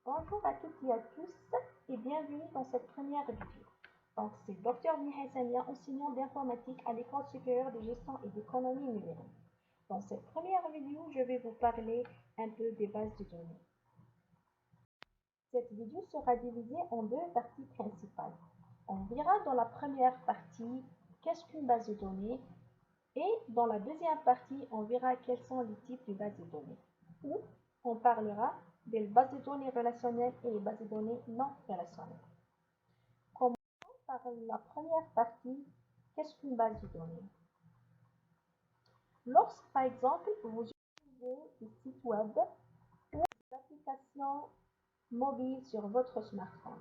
Bonjour à toutes et à tous et bienvenue dans cette première vidéo. Donc c'est Dr Mihai Samia, enseignant d'informatique à l'École supérieure de gestion et d'économie numérique. Dans cette première vidéo, je vais vous parler un peu des bases de données. Cette vidéo sera divisée en deux parties principales. On verra dans la première partie qu'est-ce qu'une base de données et dans la deuxième partie, on verra quels sont les types de bases de données. Ou on parlera des bases de données relationnelles et les bases de données non relationnelles. Commençons par la première partie, qu'est-ce qu'une base de données? Lorsque, par exemple, vous utilisez des sites web ou des applications mobiles sur votre smartphone,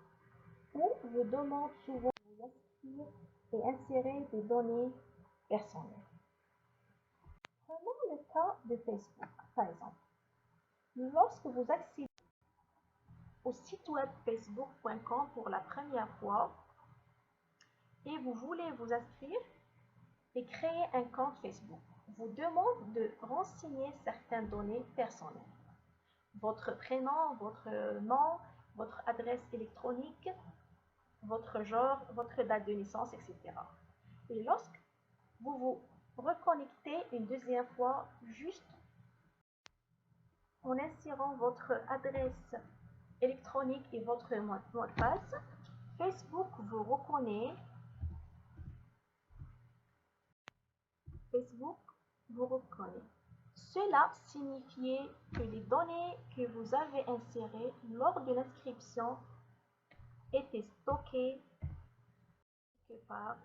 ou vous demande souvent de vous inscrire et insérer des données personnelles. Prenons le cas de Facebook, par exemple. Lorsque vous accédez au site web facebook.com pour la première fois et vous voulez vous inscrire et créer un compte Facebook, vous demande de renseigner certaines données personnelles. Votre prénom, votre nom, votre adresse électronique, votre genre, votre date de naissance, etc. Et lorsque vous vous reconnectez une deuxième fois, juste en insérant votre adresse électronique et votre mot de passe, Facebook vous reconnaît. Cela signifiait que les données que vous avez insérées lors de l'inscription étaient stockées quelque part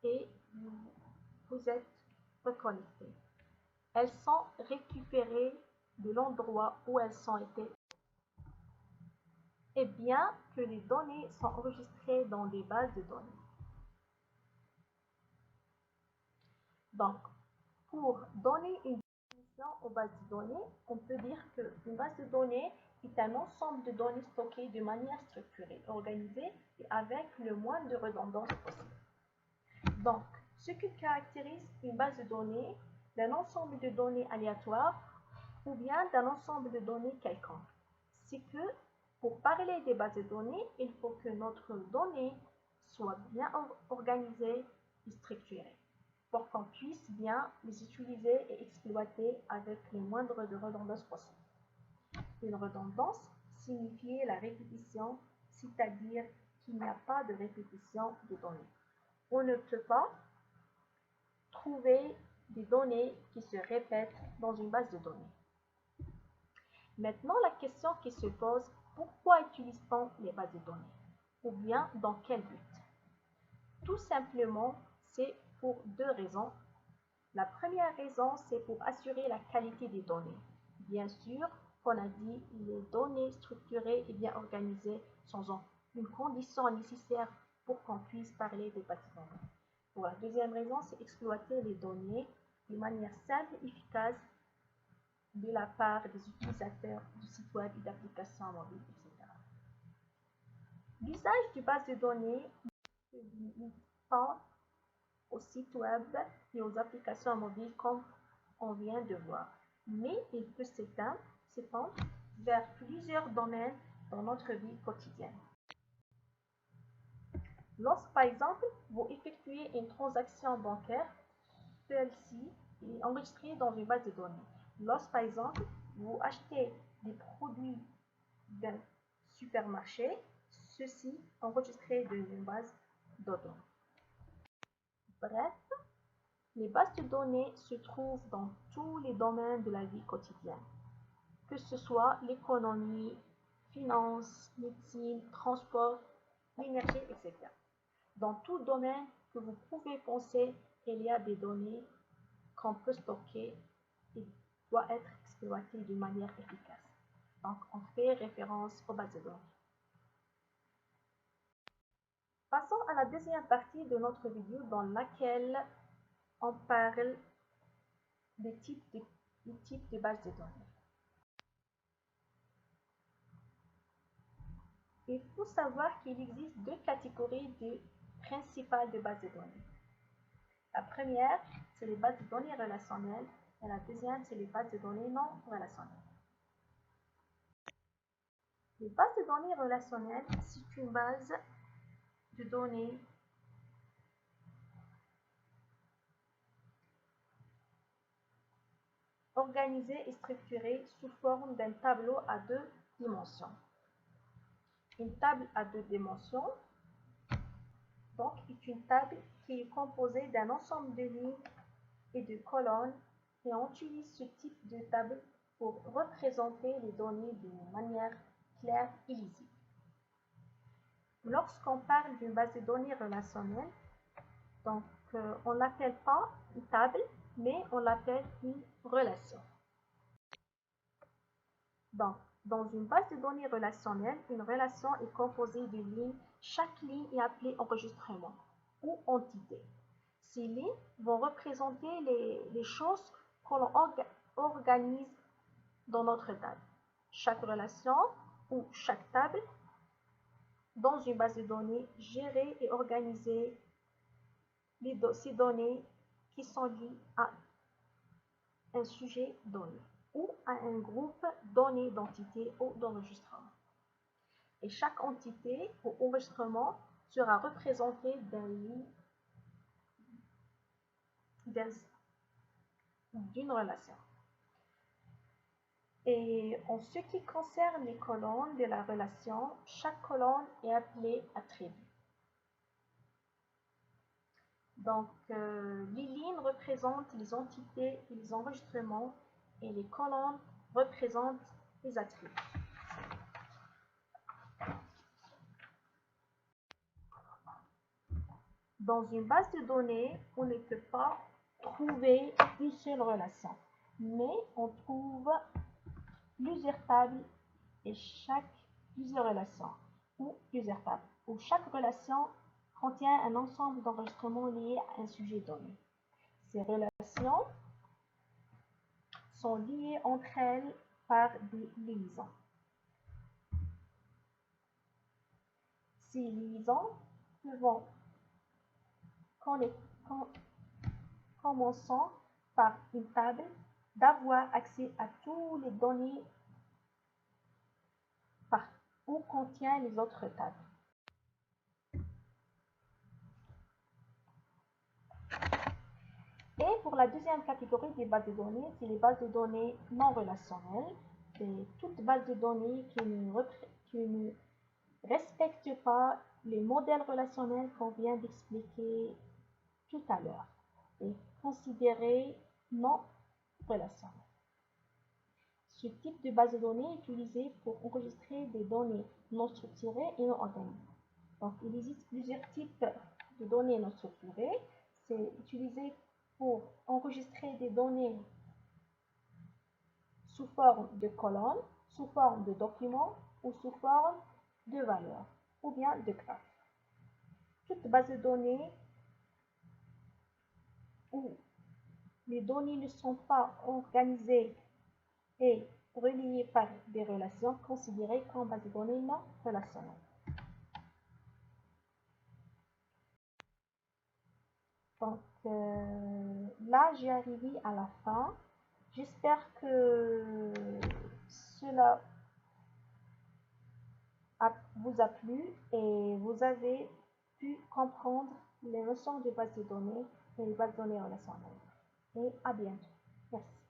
et vous êtes reconnecté. Elles sont récupérées de l'endroit où elles ont été. Et bien que les données sont enregistrées dans des bases de données. Donc, pour donner une définition aux bases de données, on peut dire qu'une base de données est un ensemble de données stockées de manière structurée, organisée et avec le moins de redondance possible. Donc, ce qui caractérise une base de données d'un ensemble de données aléatoires ou bien d'un ensemble de données quelconque, c'est que pour parler des bases de données, il faut que notre donnée soit bien organisée et structurée pour qu'on puisse bien les utiliser et exploiter avec le moindre de redondance possible. Une redondance signifie la répétition, c'est-à-dire qu'il n'y a pas de répétition de données. On ne peut pas trouver des données qui se répètent dans une base de données. Maintenant, la question qui se pose, pourquoi utilise-t-on les bases de données? Ou bien, dans quel but? Tout simplement, c'est pour deux raisons. La première raison, c'est pour assurer la qualité des données. Bien sûr, on a dit les données structurées et bien organisées sont une condition nécessaire pour qu'on puisse parler des bases de données. Pour la deuxième raison, c'est exploiter les données de manière simple et efficace de la part des utilisateurs du site web et d'applications mobiles, etc. L'usage de bases de données ne se limite pas au site web et aux applications mobiles comme on vient de voir, mais il peut s'étendre vers plusieurs domaines dans notre vie quotidienne. Lorsque, par exemple, vous effectuez une transaction bancaire, celle-ci est enregistrée dans une base de données. Lorsque, par exemple, vous achetez des produits d'un supermarché, ceux-ci enregistrés dans une base de données. Bref, les bases de données se trouvent dans tous les domaines de la vie quotidienne, que ce soit l'économie, finance, médecine, transport, l'énergie, etc. Dans tout domaine que vous pouvez penser, il y a des données qu'on peut stocker et doivent être exploitées de manière efficace. Donc, on fait référence aux bases de données. Passons à la deuxième partie de notre vidéo dans laquelle on parle des types de bases de données. Il faut savoir qu'il existe deux catégories principales de bases de données. La première, c'est les bases de données relationnelles et la deuxième, c'est les bases de données non relationnelles. Les bases de données relationnelles, c'est une base de données organisée et structurée sous forme d'un tableau à 2 dimensions. Une table à 2 dimensions, donc, est une table qui est composée d'un ensemble de lignes et de colonnes, et on utilise ce type de table pour représenter les données d'une manière claire et lisible. Lorsqu'on parle d'une base de données relationnelle, donc on ne l'appelle pas une table, mais on l'appelle une relation. Donc, dans une base de données relationnelle, une relation est composée de lignes. Chaque ligne est appelée enregistrement ou entité. Ces lignes vont représenter les choses que l'on organise dans notre table. Chaque relation ou chaque table dans une base de données gérée et organisée ces données qui sont liées à un sujet donné ou à un groupe donné d'entités ou d'enregistrement. Et chaque entité ou enregistrement sera représenté d'une relation. Et en ce qui concerne les colonnes de la relation, chaque colonne est appelée attribut. Donc, les lignes représentent les entités et les enregistrements, et les colonnes représentent les attributs. Dans une base de données, on ne peut pas trouver une seule relation, mais on trouve plusieurs tables et plusieurs relations ou plusieurs tables, où chaque relation contient un ensemble d'enregistrements liés à un sujet donné. Ces relations sont liées entre elles par des liaisons. Ces liaisons peuvent commençant par une table d'avoir accès à toutes les données où contient les autres tables. Et pour la deuxième catégorie des bases de données, c'est les bases de données non relationnelles. C'est toute base de données qui ne respecte pas les modèles relationnels qu'on vient d'expliquer tout à l'heure et considérée non relationnelle. Ce type de base de données est utilisé pour enregistrer des données non structurées et non organisées. Donc, il existe plusieurs types de données non structurées. C'est utilisé pour enregistrer des données sous forme de colonnes, sous forme de documents ou sous forme de valeurs ou bien de graphes. Toute base de données où les données ne sont pas organisées et reliées par des relations considérées comme base de données non relationnelles. Donc là, j'ai arrivé à la fin. J'espère que cela vous a plu et vous avez pu comprendre les notions de base de données et les bases de données relationnelles. Et à bientôt. Merci.